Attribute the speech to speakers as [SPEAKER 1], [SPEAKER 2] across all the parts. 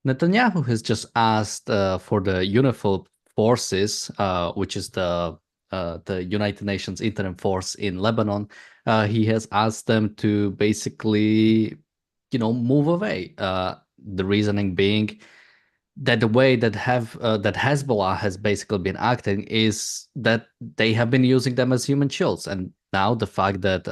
[SPEAKER 1] Netanyahu has just asked for the UNIFIL forces, which is the United Nations interim force in Lebanon. He has asked them to basically, move away. The reasoning being that the way that Hezbollah has basically been acting is that they have been using them as human shields, and now the fact that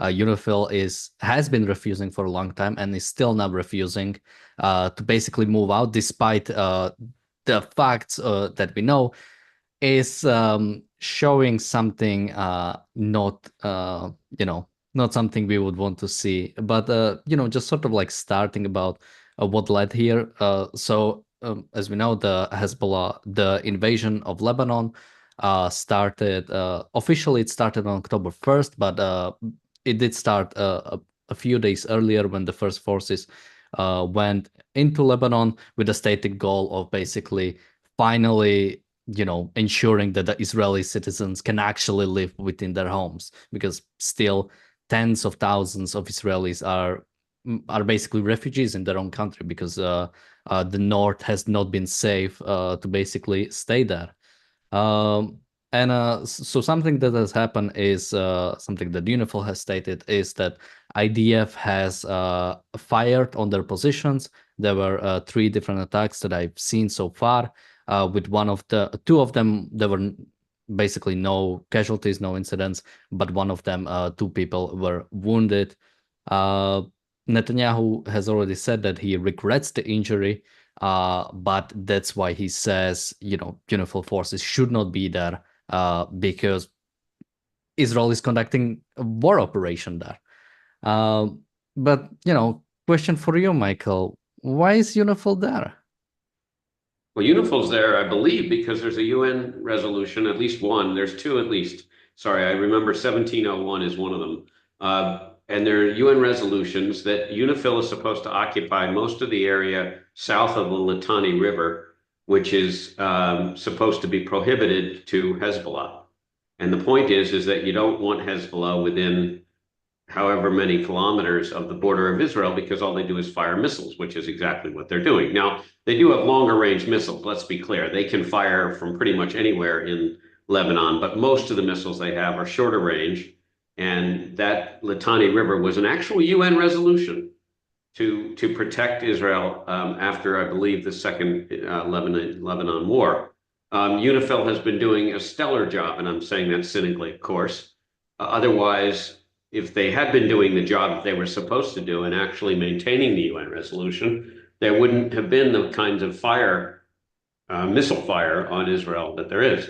[SPEAKER 1] UNIFIL has been refusing for a long time and is still now refusing to basically move out, despite the facts that we know, is showing something not not something we would want to see. But just sort of like starting about what led here. As we know, the invasion of Lebanon started officially. It started on October 1st, but it did start a few days earlier when the first forces went into Lebanon with the stated goal of basically finally ensuring that the Israeli citizens can actually live within their homes, because still tens of thousands of Israelis are basically refugees in their own country because the north has not been safe to basically stay there. So something that has happened is something that UNIFIL has stated is that IDF has fired on their positions. There were three different attacks that I've seen so far. With two of them, there were basically no casualties, no incidents, but one of them, two people were wounded. Netanyahu has already said that he regrets the injury, but that's why he says, UNIFIL forces should not be there because Israel is conducting a war operation there. But, question for you, Michael, why is UNIFIL there?
[SPEAKER 2] Well, UNIFIL's there, I believe, because there's a UN resolution, at least one. There's two at least. Sorry, I remember 1701 is one of them. And there are UN resolutions that UNIFIL is supposed to occupy most of the area south of the Litani River, which is supposed to be prohibited to Hezbollah. And the point is that you don't want Hezbollah within however many kilometers of the border of Israel, because all they do is fire missiles, which is exactly what they're doing. Now, they do have longer range missiles, let's be clear. They can fire from pretty much anywhere in Lebanon, but most of the missiles they have are shorter range. And that Litani River was an actual UN resolution to protect Israel after, I believe, the second Lebanon war. UNIFIL has been doing a stellar job, and I'm saying that cynically, of course. Otherwise, if they had been doing the job that they were supposed to do and actually maintaining the UN resolution, there wouldn't have been the kinds of missile fire on Israel that there is.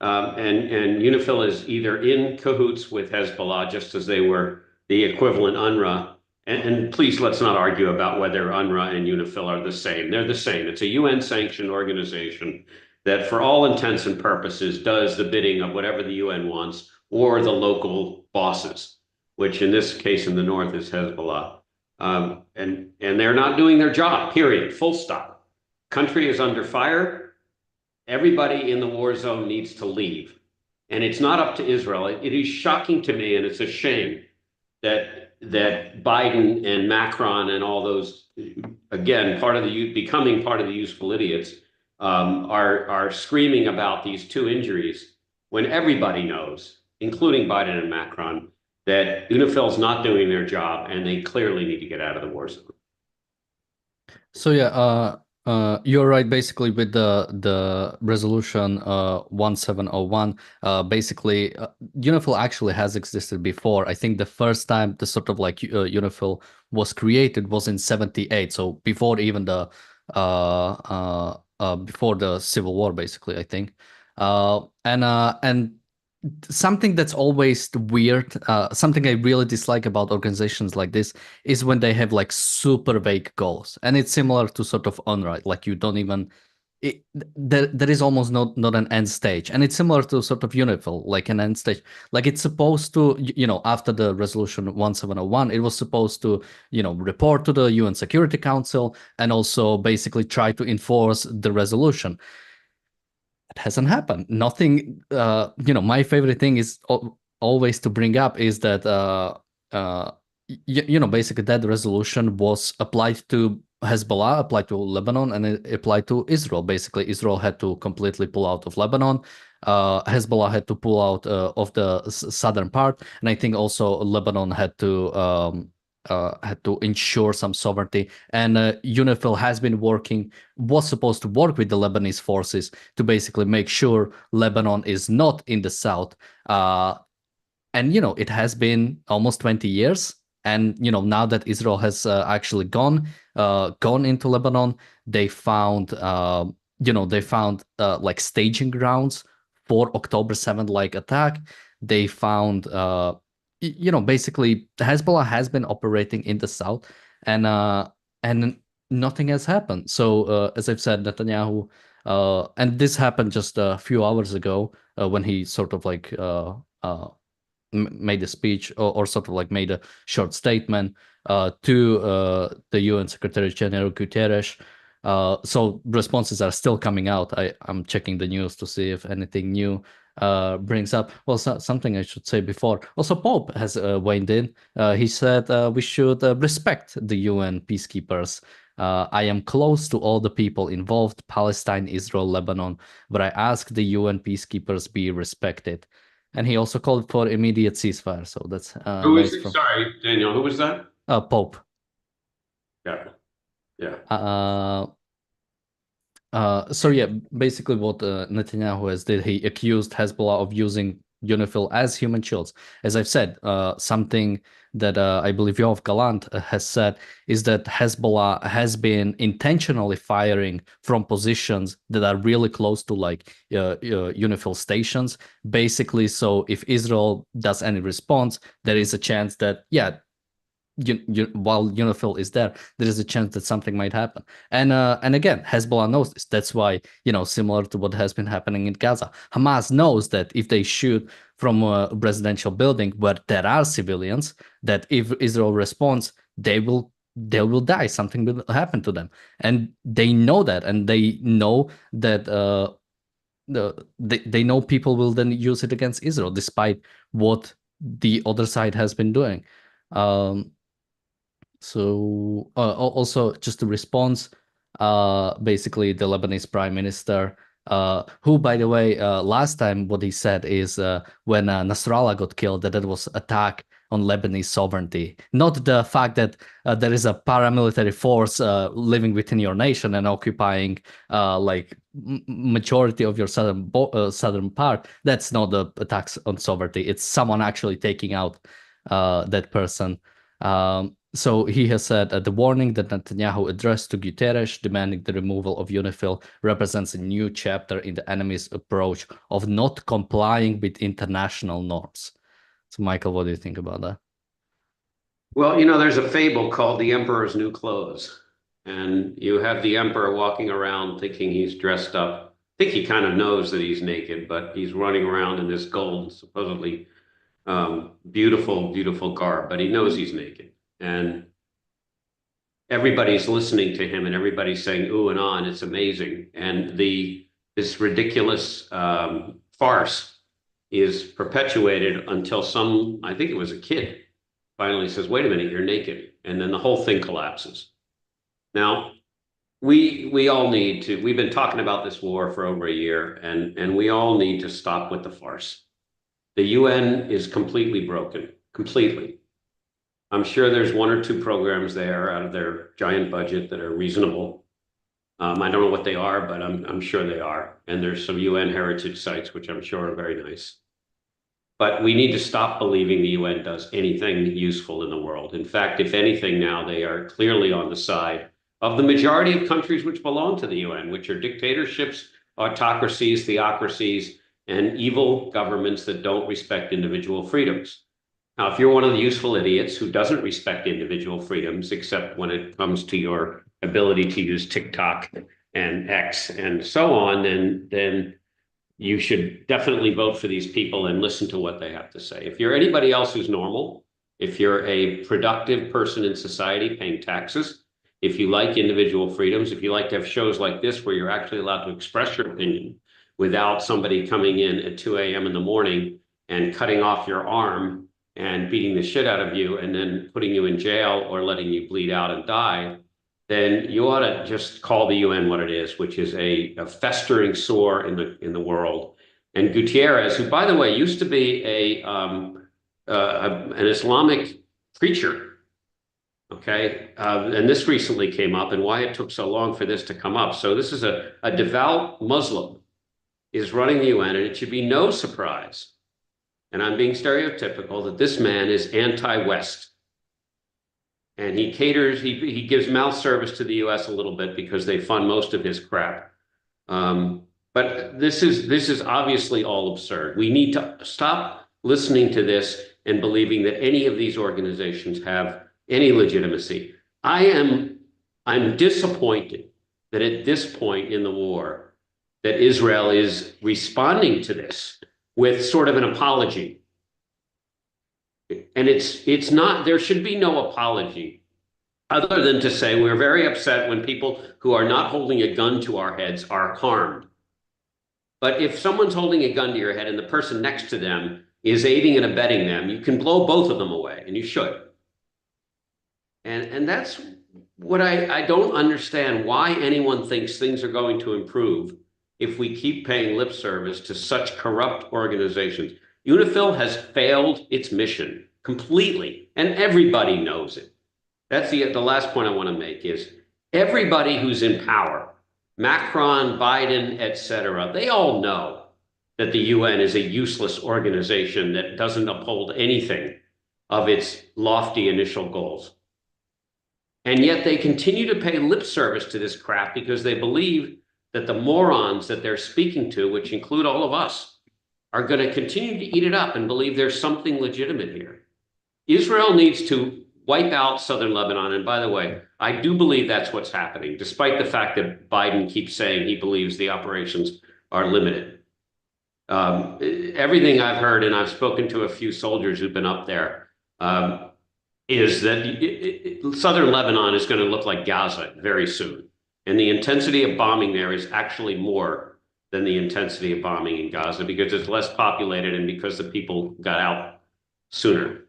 [SPEAKER 2] And UNIFIL is either in cahoots with Hezbollah, just as they were the equivalent UNRWA. And please, let's not argue about whether UNRWA and UNIFIL are the same. They're the same. It's a UN-sanctioned organization that, for all intents and purposes, does the bidding of whatever the UN wants or the local bosses, which in this case in the north is Hezbollah. And they're not doing their job, period, full stop. Country is under fire. Everybody in the war zone needs to leave. And it's not up to Israel. It is shocking to me, and it's a shame that Biden and Macron and all those, again, becoming part of the useful idiots, are screaming about these two injuries when everybody knows, including Biden and Macron, that UNIFIL's not doing their job and they clearly need to get out of the war zone.
[SPEAKER 1] So yeah, you're right. Basically, with the resolution 1701, basically, UNIFIL actually has existed before. I think the first time the sort of like UNIFIL was created was in 78. So before even before the Civil War, basically, I think. And something that's always weird, something I really dislike about organizations like this is when they have like super vague goals, and it's similar to sort of UNRWA. Like you don't even there is almost not an end stage, and it's similar to sort of UNIFIL, like an end stage. Like it's supposed to, after the resolution 1701, it was supposed to, report to the UN Security Council and also basically try to enforce the resolution. It hasn't happened. Nothing. My favorite thing is always to bring up is that basically that resolution was applied to Hezbollah, applied to Lebanon, and it applied to Israel. Basically, Israel had to completely pull out of Lebanon. Hezbollah had to pull out of the southern part, and I think also Lebanon had to ensure some sovereignty. And UNIFIL has been was supposed to work with the Lebanese forces to basically make sure Lebanon is not in the south. And it has been almost 20 years, and now that Israel has actually gone into Lebanon, they found like staging grounds for October 7th like attack. They found basically Hezbollah has been operating in the south, and nothing has happened. So as I've said, Netanyahu, and this happened just a few hours ago, when he sort of like made a speech, or sort of like made a short statement to the UN Secretary General Guterres. So responses are still coming out. I'm checking the news to see if anything new brings up. Well, something I should say before. Also, Pope has weighed in. He said we should respect the UN peacekeepers. I am close to all the people involved, Palestine, Israel, Lebanon, but I ask the UN peacekeepers be respected. And he also called for immediate ceasefire. So that's
[SPEAKER 2] Who is
[SPEAKER 1] nice
[SPEAKER 2] it?
[SPEAKER 1] from
[SPEAKER 2] Sorry, Daniel, who was that?
[SPEAKER 1] Pope.
[SPEAKER 2] Yeah, yeah.
[SPEAKER 1] So yeah, basically what Netanyahu has did, he accused Hezbollah of using UNIFIL as human shields. As I've said, something that I believe Yoav Galant has said is that Hezbollah has been intentionally firing from positions that are really close to like UNIFIL stations. Basically, so if Israel does any response, there is a chance that, yeah, while UNIFIL is there is a chance that something might happen. And again, Hezbollah knows this. That's why, similar to what has been happening in Gaza, Hamas knows that if they shoot from a residential building where there are civilians, that if Israel responds, they will die. Something will happen to them, and they know that, and they know that they know people will then use it against Israel, despite what the other side has been doing. So also just a response, basically the Lebanese prime minister, who, by the way, last time what he said is when Nasrallah got killed, that it was attack on Lebanese sovereignty, not the fact that there is a paramilitary force living within your nation and occupying like majority of your southern part. That's not the attacks on sovereignty. It's someone actually taking out that person. So he has said the warning that Netanyahu addressed to Guterres, demanding the removal of UNIFIL, represents a new chapter in the enemy's approach of not complying with international norms. So, Michael, what do you think about that?
[SPEAKER 2] Well, there's a fable called The Emperor's New Clothes. And you have the emperor walking around thinking he's dressed up. I think he kind of knows that he's naked, but he's running around in this gold, supposedly beautiful, beautiful garb, but he knows he's naked. And everybody's listening to him and everybody's saying ooh and ah, and it's amazing. And this ridiculous farce is perpetuated until I think it was a kid, finally says, wait a minute, you're naked. And then the whole thing collapses. Now, we all need to, we've been talking about this war for over a year, and we all need to stop with the farce. The UN is completely broken, completely. I'm sure there's one or two programs there out of their giant budget that are reasonable. I don't know what they are, but I'm sure they are. And there's some UN heritage sites, which I'm sure are very nice. But we need to stop believing the UN does anything useful in the world. In fact, if anything now, they are clearly on the side of the majority of countries which belong to the UN, which are dictatorships, autocracies, theocracies, and evil governments that don't respect individual freedoms. Now, if you're one of the useful idiots who doesn't respect individual freedoms, except when it comes to your ability to use TikTok and X and so on, then you should definitely vote for these people and listen to what they have to say. If you're anybody else who's normal, if you're a productive person in society paying taxes, if you like individual freedoms, if you like to have shows like this where you're actually allowed to express your opinion without somebody coming in at 2 a.m. in the morning and cutting off your arm and beating the shit out of you and then putting you in jail or letting you bleed out and die, then you ought to just call the UN what it is, which is a festering sore in the world. And Gutierrez, who, by the way, used to be an Islamic preacher, okay, and this recently came up, and why it took so long for this to come up. So this is a devout Muslim is running the UN, and it should be no surprise, and I'm being stereotypical, that this man is anti-West. And he caters, he gives mouth service to the US a little bit because they fund most of his crap. But this is obviously all absurd. We need to stop listening to this and believing that any of these organizations have any legitimacy. I'm disappointed that at this point in the war, that Israel is responding to this with sort of an apology. And it's not, there should be no apology other than to say we're very upset when people who are not holding a gun to our heads are harmed. But if someone's holding a gun to your head and the person next to them is aiding and abetting them, you can blow both of them away, and you should. And that's what I don't understand, why anyone thinks things are going to improve if we keep paying lip service to such corrupt organizations. UNIFIL has failed its mission completely, and everybody knows it. That's the last point I want to make is everybody who's in power, Macron, Biden, etc., they all know that the UN is a useless organization that doesn't uphold anything of its lofty initial goals. And yet they continue to pay lip service to this crap because they believe that the morons that they're speaking to, which include all of us, are going to continue to eat it up and believe there's something legitimate here. Israel needs to wipe out southern Lebanon. And by the way, I do believe that's what's happening, despite the fact that Biden keeps saying he believes the operations are limited. Everything I've heard, and I've spoken to a few soldiers who've been up there, is that southern Lebanon is going to look like Gaza very soon. And the intensity of bombing there is actually more than the intensity of bombing in Gaza because it's less populated and because the people got out sooner.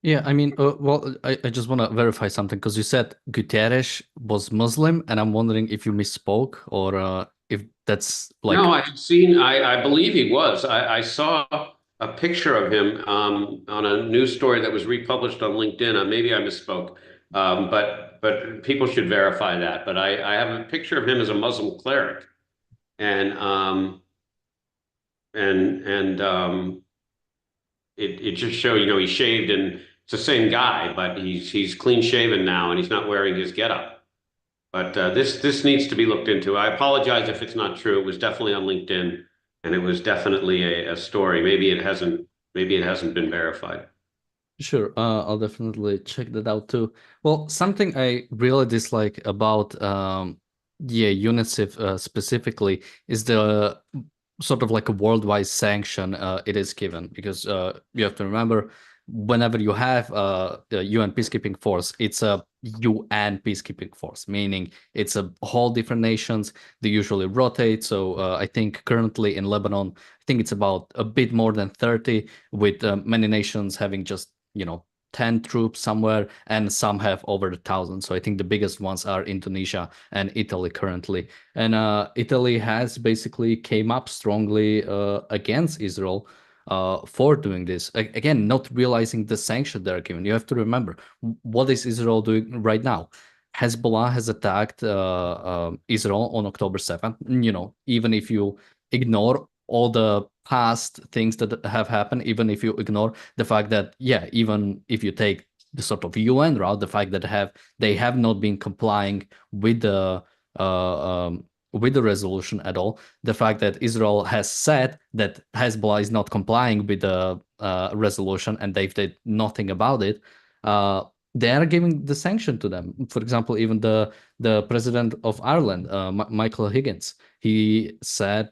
[SPEAKER 1] Yeah, I mean, well, I just want to verify something because you said Guterres was Muslim, and I'm wondering if you misspoke or if that's like.
[SPEAKER 2] No, I believe he was. I saw a picture of him on a news story that was republished on LinkedIn. Maybe I misspoke, but people should verify that. But I have a picture of him as a Muslim cleric, and it just shows, he shaved, and it's the same guy, but he's clean shaven now, and he's not wearing his getup. But this needs to be looked into. I apologize if it's not true. It was definitely on LinkedIn, and it was definitely a story. Maybe it hasn't been verified.
[SPEAKER 1] Sure, I'll definitely check that out too. Well, something I really dislike about UNICEF specifically is the sort of like a worldwide sanction it is given because you have to remember whenever you have a UN peacekeeping force, it's a UN peacekeeping force, meaning it's a whole different nations. They usually rotate. So I think currently in Lebanon, I think it's about a bit more than 30, with many nations having just 10 troops somewhere, and some have over 1,000. So I think the biggest ones are Indonesia and Italy currently. And Italy has basically came up strongly against Israel for doing this. Again, not realizing the sanction they're given. You have to remember, what is Israel doing right now? Hezbollah has attacked Israel on October 7th. Even if you ignore all the past things that have happened, even if you ignore the fact that, even if you take the sort of UN route, the fact that they have not been complying with the resolution at all, the fact that Israel has said that Hezbollah is not complying with the resolution and they've did nothing about it, they are giving the sanction to them. For example, even the president of Ireland, Michael Higgins, he said,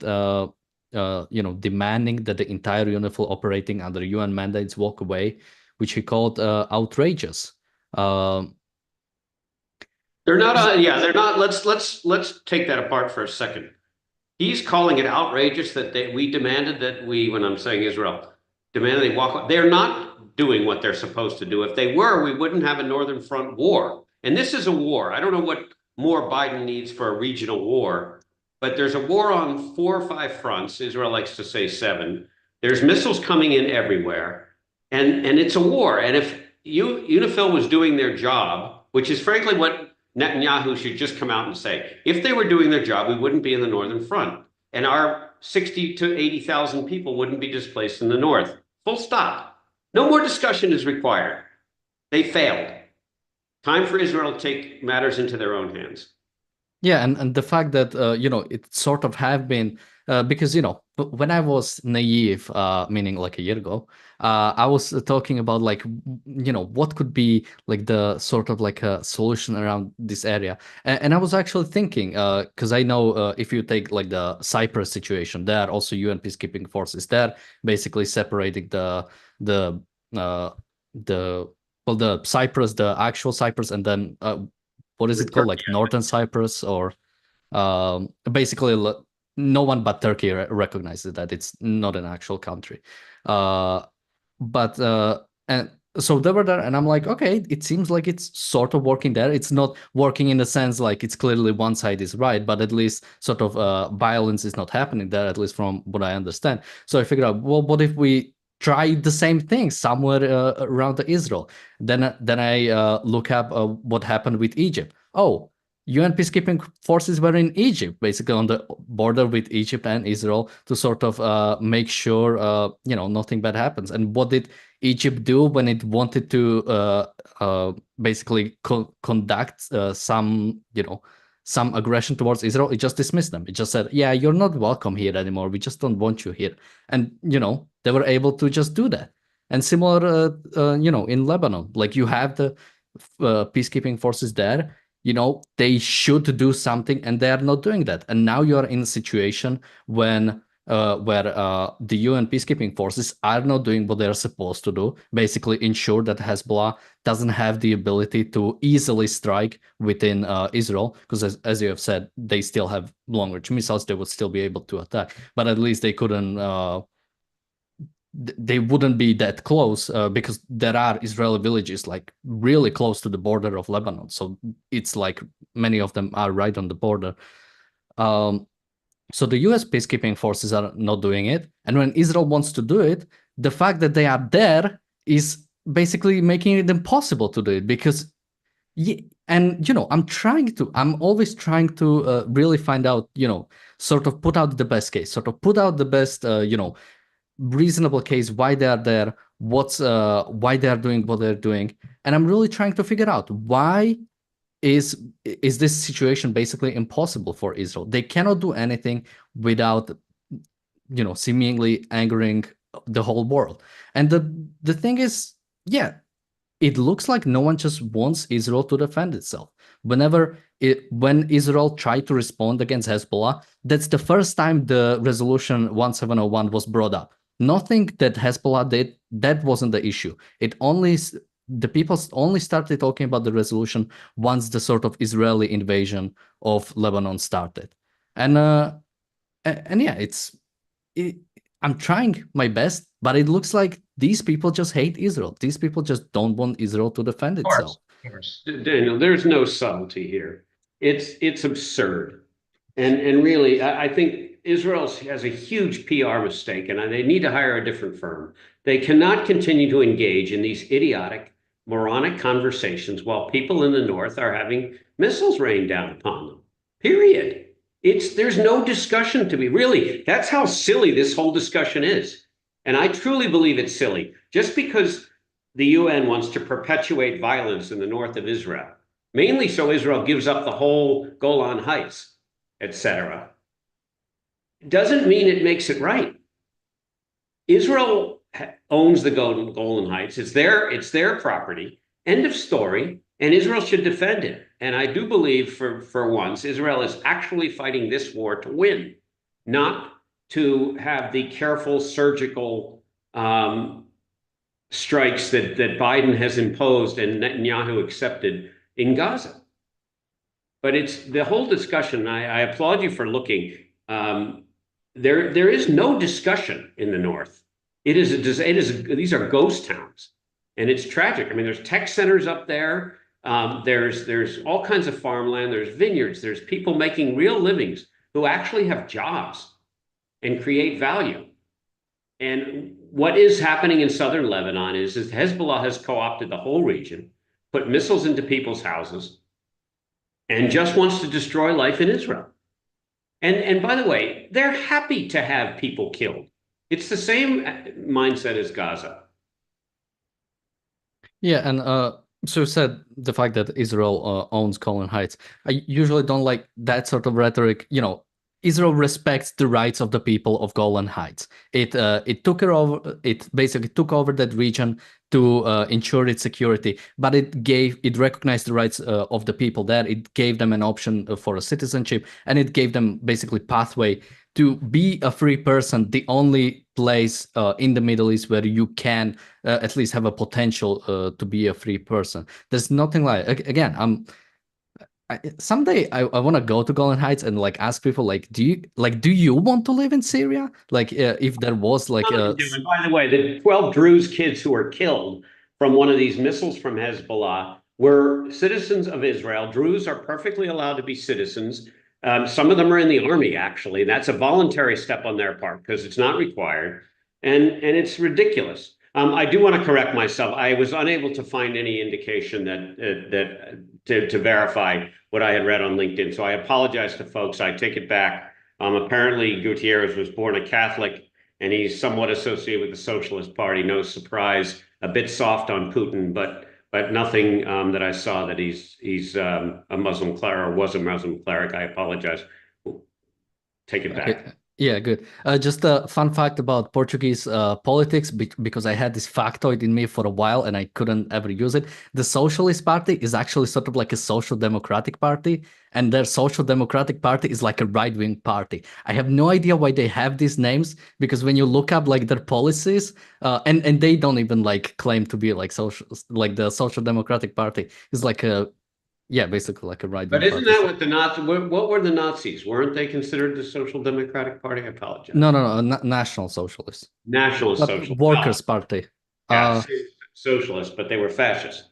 [SPEAKER 1] demanding that the entire UNIFIL operating under UN mandates walk away, which he called outrageous.
[SPEAKER 2] They're not. They're not. Let's take that apart for a second. He's calling it outrageous that we demanded that when I'm saying Israel demanded they walk. They're not doing what they're supposed to do. If they were, we wouldn't have a Northern Front war. And this is a war. I don't know what more Biden needs for a regional war, but there's a war on 4 or 5 fronts. Israel likes to say 7. There's missiles coming in everywhere, and it's a war. And if UNIFIL was doing their job, which is frankly what Netanyahu should just come out and say, if they were doing their job, we wouldn't be in the Northern Front, and our 60 to 80,000 people wouldn't be displaced in the north. Full stop. No more discussion is required. They failed. Time for Israel to take matters into their own hands.
[SPEAKER 1] Yeah, and the fact that it sort of have been because when I was naive, meaning like a year ago, I was talking about like what could be like the sort of like a solution around this area, and I was actually thinking because I know if you take like the Cyprus situation, there are also UN peacekeeping forces there, basically separating the Cyprus, the actual Cyprus, and then what is it called, like Northern Cyprus, or basically no one but Turkey recognizes that it's not an actual country. And so they were there, and I'm like, okay, it seems like it's sort of working there. It's not working in the sense like it's clearly one side is right, but at least sort of violence is not happening there, at least from what I understand. So I figured out, well, what if we try the same thing somewhere around Israel? Then I look up what happened with Egypt. Oh, UN peacekeeping forces were in Egypt, basically on the border with Egypt and Israel, to sort of make sure nothing bad happens. And what did Egypt do when it wanted to basically conduct some aggression towards Israel? It just dismissed them. It just said, yeah, you're not welcome here anymore. We just don't want you here. And they were able to just do that. And similar in Lebanon, like you have the peacekeeping forces there. They should do something, and they are not doing that. And now you are in a situation when where the UN peacekeeping forces are not doing what they are supposed to do, basically ensure that Hezbollah doesn't have the ability to easily strike within Israel, because as you have said, they still have long-range missiles. They would still be able to attack, but at least they couldn't. They wouldn't be that close because there are Israeli villages like really close to the border of Lebanon. So it's like many of them are right on the border. So the US peacekeeping forces are not doing it. And when Israel wants to do it, the fact that they are there is basically making it impossible to do it, because I'm always trying to really find out, sort of put out the best case, sort of put out the best, reasonable case why they are there, why they are doing what they're doing. And I'm really trying to figure out why is this situation basically impossible for Israel. They cannot do anything without seemingly angering the whole world. And the thing is, yeah, it looks like no one just wants Israel to defend itself. When Israel tried to respond against Hezbollah, that's the first time the resolution 1701 was brought up. Nothing that Hezbollah did, that wasn't the issue. The people only started talking about the resolution once the sort of Israeli invasion of Lebanon started. And yeah, I'm trying my best, but it looks like these people just hate Israel. These people just don't want Israel to defend itself.
[SPEAKER 2] Of course. Daniel, there's no subtlety here. It's absurd. And really, I think Israel has a huge PR mistake, and they need to hire a different firm. They cannot continue to engage in these idiotic, moronic conversations while people in the north are having missiles rained down upon them. Period. There's no discussion to be. Really, that's how silly this whole discussion is. And I truly believe it's silly. Just because the UN wants to perpetuate violence in the north of Israel, mainly so Israel gives up the whole Golan Heights, etc., doesn't mean it makes it right. Israel owns the Golan Heights. It's their property. End of story. And Israel should defend it. And I do believe for once, Israel is actually fighting this war to win, not to have the careful surgical strikes that Biden has imposed and Netanyahu accepted in Gaza. But it's the whole discussion. I applaud you for looking. There is no discussion in the north. These are ghost towns. And it's tragic. I mean, there's tech centers up there. There's all kinds of farmland. There's vineyards. There's people making real livings who actually have jobs and create value. And what is happening in southern Lebanon is Hezbollah has co-opted the whole region, put missiles into people's houses, and just wants to destroy life in Israel. And by the way, they're happy to have people killed. It's the same mindset as Gaza.
[SPEAKER 1] Yeah, and so you said the fact that Israel owns Golan Heights. I usually don't like that sort of rhetoric. Israel respects the rights of the people of Golan Heights. It took her over. It basically took over that region to ensure its security, but it recognized the rights of the people there. It gave them an option for a citizenship, and it gave them basically pathway to be a free person. The only place in the Middle East where you can at least have a potential to be a free person. There's nothing like, again, someday I want to go to Golan Heights and like ask people like, do you want to live in Syria? Like if there was like
[SPEAKER 2] And by the way, the 12 Druze kids who were killed from one of these missiles from Hezbollah were citizens of Israel. Druze are perfectly allowed to be citizens. Some of them are in the army, actually. That's a voluntary step on their part because it's not required. And it's ridiculous. I do want to correct myself. I was unable to find any indication to verify what I had read on LinkedIn. So I apologize to folks. I take it back. Apparently, Gutierrez was born a Catholic, and he's somewhat associated with the Socialist Party. No surprise. A bit soft on Putin, but nothing that I saw that he's a Muslim cleric or was a Muslim cleric. I apologize. Take it back.
[SPEAKER 1] Okay. Yeah, good. Just a fun fact about Portuguese politics, because I had this factoid in me for a while and I couldn't ever use it. The Socialist Party is actually sort of like a social democratic party, and their social democratic party is like a right-wing party. I have no idea why they have these names, because when you look up like their policies, and they don't even like claim to be like social, like the Social Democratic Party is like basically like a right-wing
[SPEAKER 2] But isn't
[SPEAKER 1] party.
[SPEAKER 2] that what the Nazis, what were the Nazis? Weren't they considered the Social Democratic Party? I apologize.
[SPEAKER 1] No, National Socialist.
[SPEAKER 2] National
[SPEAKER 1] But
[SPEAKER 2] Socialist.
[SPEAKER 1] Workers' Party.
[SPEAKER 2] Yeah, socialist, but they were fascist.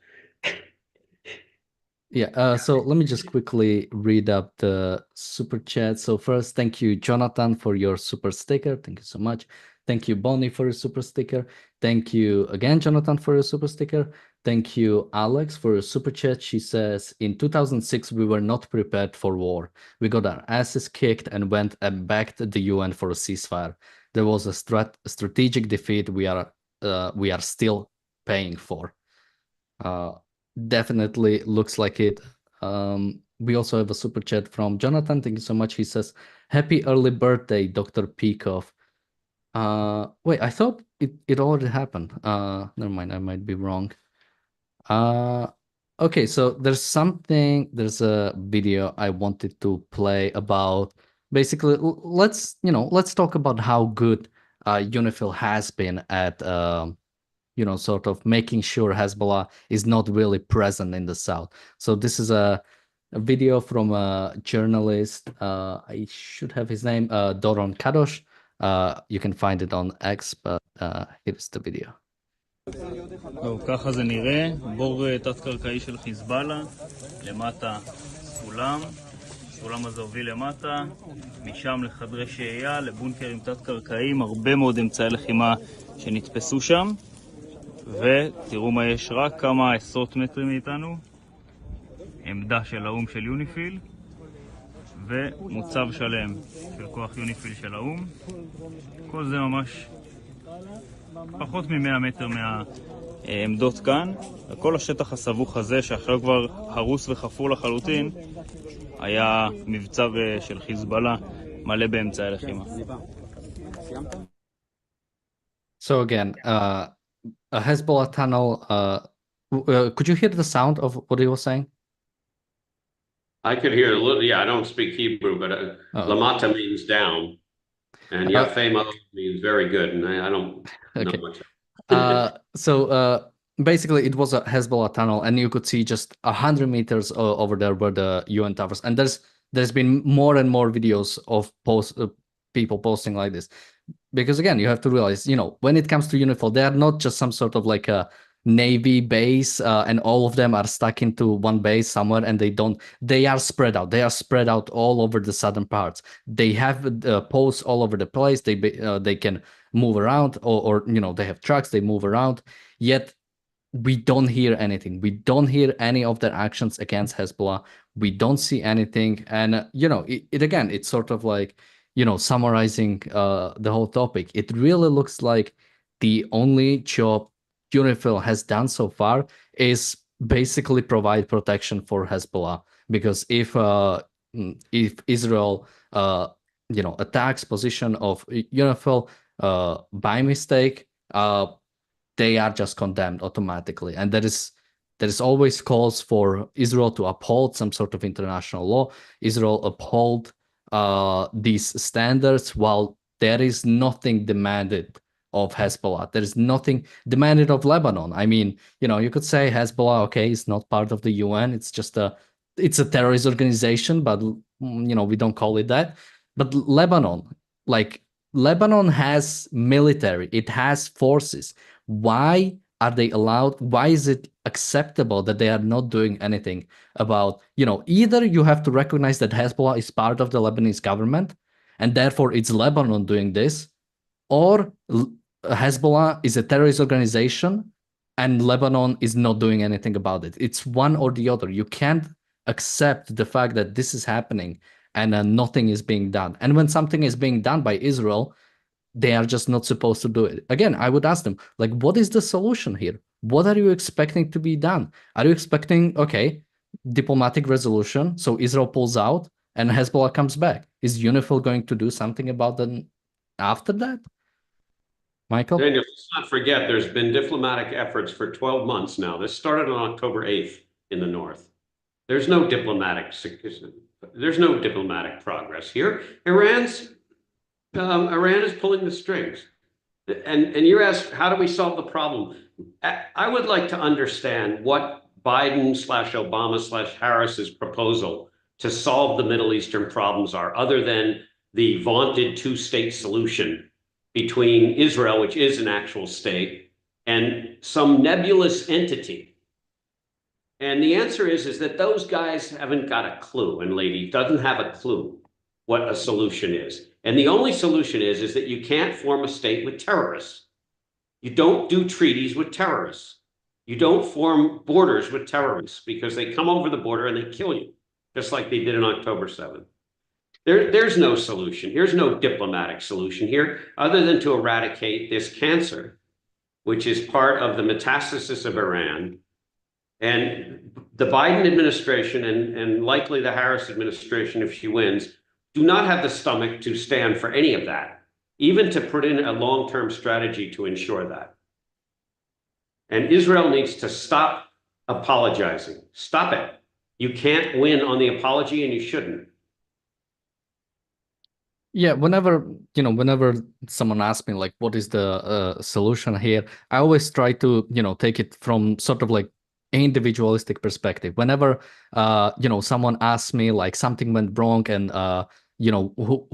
[SPEAKER 1] Yeah, so let me just quickly read up the super chat. So first, thank you, Jonathan, for your super sticker. Thank you so much. Thank you, Bonnie, for your super sticker. Thank you again, Jonathan, for your super sticker. Thank you, Alex, for your super chat. She says, in 2006, we were not prepared for war. We got our asses kicked and went and begged the UN for a ceasefire. There was a strategic defeat we are still paying for. Definitely looks like it. We also have a super chat from Jonathan. Thank you so much. He says, happy early birthday, Dr. Peikoff. Wait, I thought it already happened. Never mind, I might be wrong. Okay, so there's a video I wanted to play about. Basically, let's talk about how good UNIFIL has been at sort of making sure Hezbollah is not really present in the south. So this is a video from a journalist. I should have his name, Doron Kadosh. You can find it on X, but here's the video.
[SPEAKER 3] ככה זה נראה, בור תת-קרקעי של חיזבאללה, למטה סולם, הסולם הזה הוביל למטה, משם לחדרי שהייה, לבונקרים תת-קרקעיים, הרבה מאוד אמצעי לחימה שנתפסו שם, ותראו מה יש, רק כמה עשרות מטרים מאיתנו, עמדה של האום של יוניפיל, ומוצב שלם של כוח יוניפיל של האום. כל זה ממש פחות מ-100 מטר מהעמדות כאן, וכל השטח הסבוך הזה שעכשיו כבר הרוס וחפור לחלוטין, היה מבצע של חיזבאללה מלא באמצעי לחימה.
[SPEAKER 1] So again, a Hezbollah tunnel. Could you hear the sound of what he was saying?
[SPEAKER 2] I could hear a little. Yeah, I don't speak Hebrew, but Lamata means down, and Yafema means very good, and I don't know much.
[SPEAKER 1] So basically, it was a Hezbollah tunnel, and you could see just 100 meters over there were the UN towers. And there's been more and more videos of people posting like this. Because again, you have to realize, when it comes to UNIFIL, they are not just some sort of like a Navy base, and all of them are stuck into one base somewhere, and they are spread out. They are spread out all over the southern parts. They have posts all over the place. They can move around, or they have trucks. They move around. Yet we don't hear anything. We don't hear any of their actions against Hezbollah. We don't see anything. And, again, it's sort of like, summarizing the whole topic. It really looks like the only job UNIFIL has done so far is basically provide protection for Hezbollah. Because if Israel, attacks position of UNIFIL by mistake, they are just condemned automatically. And there is always calls for Israel to uphold some sort of international law. Israel uphold these standards, while there is nothing demanded of Hezbollah. There is nothing demanded of Lebanon. I mean, you could say Hezbollah, okay, it's not part of the UN. It's just it's a terrorist organization, but we don't call it that. But Lebanon has military, it has forces. Why are they allowed? Why is it acceptable that they are not doing anything about, either you have to recognize that Hezbollah is part of the Lebanese government, and therefore it's Lebanon doing this, or Hezbollah is a terrorist organization and Lebanon is not doing anything about it. It's one or the other. You can't accept the fact that this is happening and nothing is being done. And when something is being done by Israel, they are just not supposed to do it. Again, I would ask them, what is the solution here? What are you expecting to be done? Are you expecting, okay, diplomatic resolution, so Israel pulls out and Hezbollah comes back? Is UNIFIL going to do something about that after that? Michael?
[SPEAKER 2] Daniel, let's not forget, there's been diplomatic efforts for 12 months now. This started on October 8th in the north. There's no diplomatic progress here. Iran is pulling the strings. And you asked, how do we solve the problem? I would like to understand what Biden/Obama/Harris's proposal to solve the Middle Eastern problems are, other than the vaunted two-state solution between Israel, which is an actual state, and some nebulous entity. And the answer is that those guys haven't got a clue, and lady doesn't have a clue what a solution is. And the only solution is that you can't form a state with terrorists. You don't do treaties with terrorists. You don't form borders with terrorists, because they come over the border and they kill you, just like they did on October 7th. There's no solution. Here's no diplomatic solution here, other than to eradicate this cancer, which is part of the metastasis of Iran. And the Biden administration and likely the Harris administration, if she wins, do not have the stomach to stand for any of that, even to put in a long-term strategy to ensure that. And Israel needs to stop apologizing. Stop it. You can't win on the apology, and you shouldn't.
[SPEAKER 1] Yeah, whenever someone asks me what is the solution here, I always try to take it from sort of individualistic perspective. Whenever someone asks me something went wrong and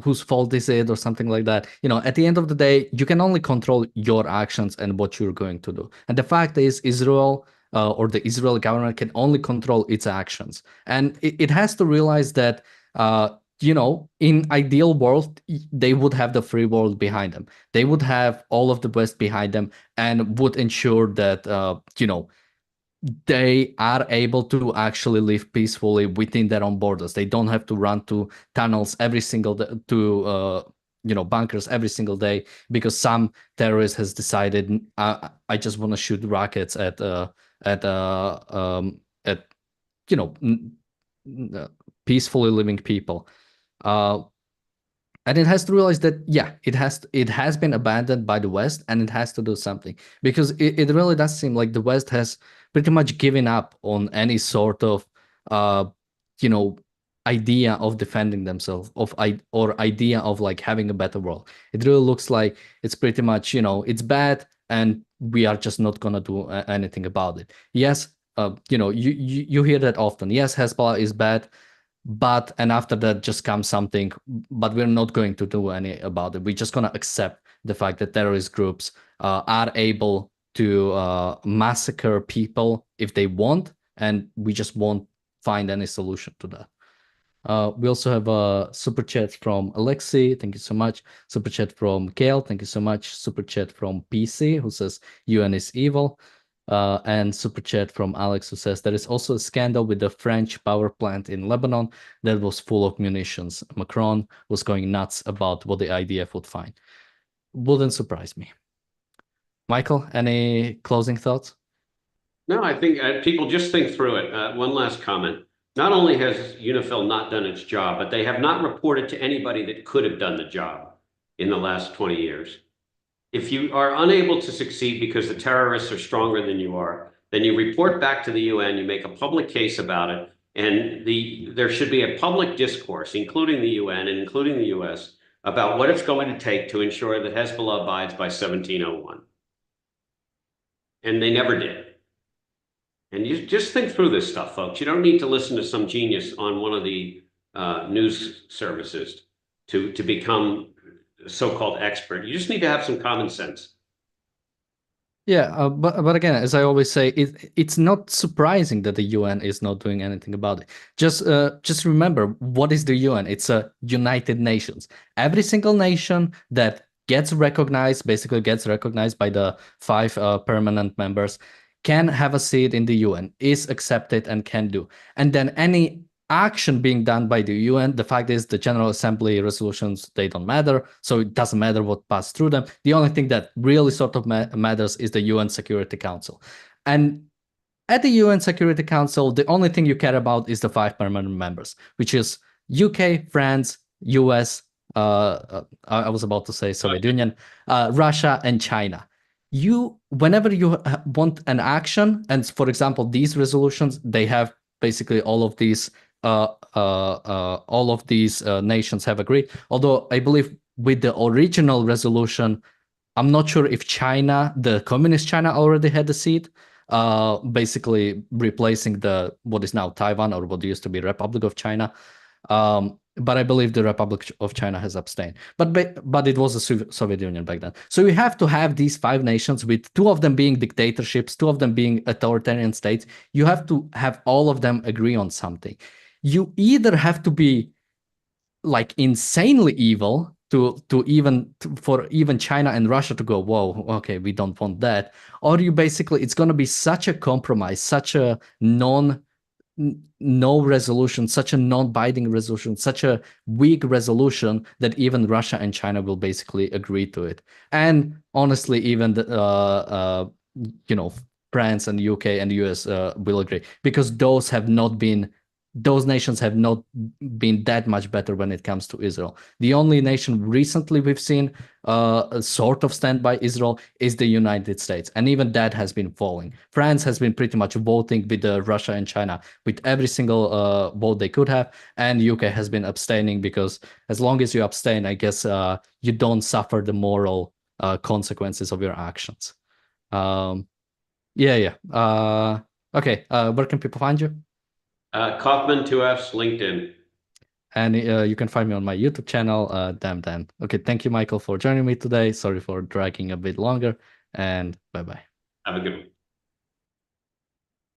[SPEAKER 1] whose fault is it or something like that, at the end of the day, you can only control your actions and what you're going to do. And the fact is, Israel or the Israeli government can only control its actions, and it has to realize that in ideal world, they would have the free world behind them. They would have all of the West behind them, and would ensure that they are able to actually live peacefully within their own borders. They don't have to run to tunnels every single day, to bunkers every single day, because some terrorist has decided, I just want to shoot rockets at peacefully living people. And it has to realize that, yeah, it has been abandoned by the West, and it has to do something, because it really does seem like the West has pretty much given up on any sort of idea of defending themselves, or idea of having a better world. It really looks like it's pretty much it's bad, and we are just not gonna do anything about it. Yes, you hear that often. Yes, Hezbollah is bad, and after that just comes something, but we're not going to do any about it. We're just going to accept the fact that terrorist groups are able to massacre people if they want, and we just won't find any solution to that. We also have a super chat from Alexei. Thank you so much. Super chat from Kale. Thank you so much. Super chat from PC, who says UN is evil. And super chat from Alex, who says there is also a scandal with the French power plant in Lebanon that was full of munitions. Macron was going nuts about what the IDF would find. Wouldn't surprise me. Michael, any closing thoughts?
[SPEAKER 2] No, I think people just think through it. One last comment. Not only has UNIFIL not done its job, but they have not reported to anybody that could have done the job in the last 20 years. If you are unable to succeed because the terrorists are stronger than you are, then you report back to the UN, you make a public case about it, and there should be a public discourse, including the UN and including the US, about what it's going to take to ensure that Hezbollah abides by 1701. And they never did. And you just think through this stuff, folks. You don't need to listen to some genius on one of the news services to become a so-called expert. You just need to have some common sense.
[SPEAKER 1] Yeah, but again, as I always say, it's not surprising that the UN is not doing anything about it. Just remember, what is the UN? It's a United Nations. Every single nation that gets recognized, basically gets recognized by the 5 permanent members, can have a seat in the UN, is accepted and can do. And then any action being done by the UN, the fact is the General Assembly resolutions, they don't matter. So it doesn't matter what passed through them. The only thing that really sort of matters is the UN Security Council. And at the UN Security Council, the only thing you care about is the 5 permanent members, which is UK, France, US, I was about to say Soviet Union, Russia, and China. Whenever you want an action, and for example, these resolutions, they have basically all of these nations have agreed. Although I believe with the original resolution, I'm not sure if China, the communist China, already had a seat, basically replacing what is now Taiwan, or what used to be Republic of China. But I believe the Republic of China has abstained. But it was a Soviet Union back then. So you have to have these 5 nations, with 2 of them being dictatorships, 2 of them being authoritarian states. You have to have all of them agree on something. You either have to be like insanely evil for even China and Russia to go, whoa, okay, we don't want that. Or it's going to be such a compromise, such a no resolution, such a non-binding resolution, such a weak resolution that even Russia and China will basically agree to it. And honestly, even France and UK and US will agree, because those nations have not been that much better when it comes to Israel. The only nation recently we've seen sort of stand by Israel is the United States. And even that has been falling. France has been pretty much voting with Russia and China with every single vote they could have. And UK has been abstaining, because as long as you abstain, I guess you don't suffer the moral consequences of your actions. Okay, where can people find you?
[SPEAKER 2] Kauffman 2F's LinkedIn.
[SPEAKER 1] And you can find me on my YouTube channel, Damn Dan. Okay, thank you, Michael, for joining me today. Sorry for dragging a bit longer, and bye-bye.
[SPEAKER 2] Have a good one.